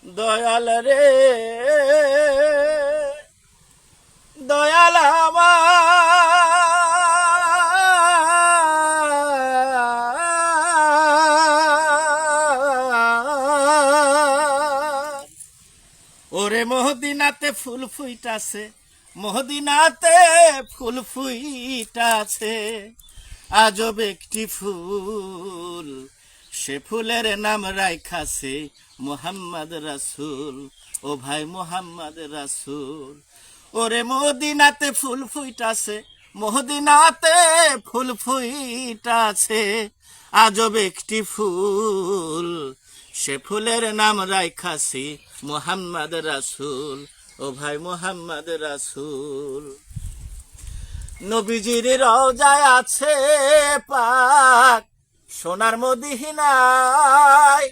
দয়াল রে দয়াল আমার ওরে মহদিনাতে ফুল ফুইটাছে মহদিনাতে ফুল ফুইটাছে আজব একটি ফুল সে ফুলের নাম রাইখাছে মোহাম্মদ রাসূল ও ভাই মোহাম্মদ রাসূল ওরে মদিনাতে ফুল ফুইটাছে মদিনাতে ফুল ফুইটাছে আজব একটি ফুল সে ফুলের নাম রাইখাছি মোহাম্মদ রাসূল ও ভাই মোহাম্মদ রাসূল নবীজির রওজায় আছে পাক সোনার মদিনায়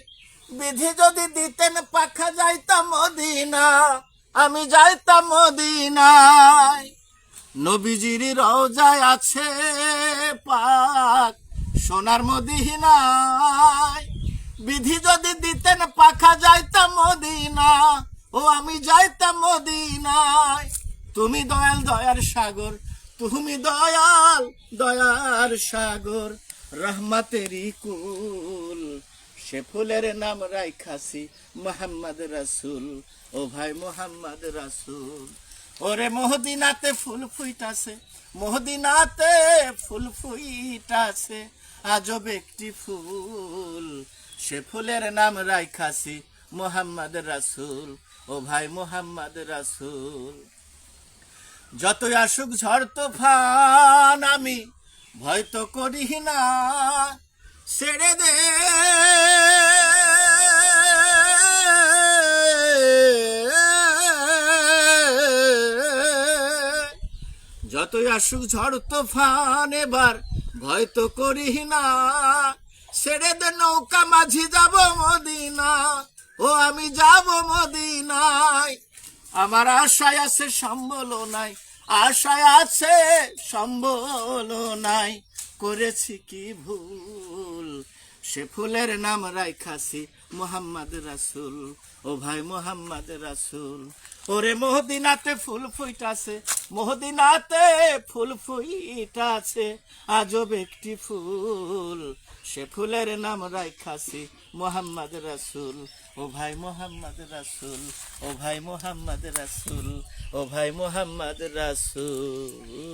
বিধি যদি দিতেন পাখা যাইতাম মদিনা আমি যাইতাম মদিনায় নবীজির রওজায় আছে পাক সোনার মদিনায় বিধি যদি দিতেন পাখা যাইতাম মদিনা ও আমি যাইতাম মদিনায় তুমি দয়াল দয়ার সাগর তুমি দয়াল দয়ার সাগর রহমতেরই কুল সে ফুলের নাম রাইখাছি মোহাম্মদ রাসূল ও ভাই মোহাম্মদ রাসূল ওরে মদিনাতে ফুল ফুইটাছে মদিনাতে ফুল ফুইটাছে আজব একটি ফুল সে ফুলের নাম রাইখাছি মোহাম্মদ রাসূল ও ভাই মোহাম্মদ রাসূল যতই আসুক ঝড় তুফান আমি ভয় তো করি না ছেড়ে দে যতই আসুক ঝড় তুফান এবার ভয় তো করি না ছেড়ে দে নৌকা মাঝি যাব মদিনা ও আমি যাব মদিনায় আমার আশায় আছে সম্বল নাই আশায় আছে সম্বল নাই করেছি কি ভুল সে ফুলের নাম রাইখাছি মোহাম্মদ রাসূল ও ভাই মোহাম্মদ রাসূল ওরে মদিনাতে ফুল ফুইটাছে মদিনাতে ফুল ফুইটাছে আজব একটি ফুল সে ফুলের নাম রাইখাছি মোহাম্মদ রাসূল ও ভাই মোহাম্মদ রাসূল ও ভাই মোহাম্মদ রাসূল ও ভাই মোহাম্মদ রাসূল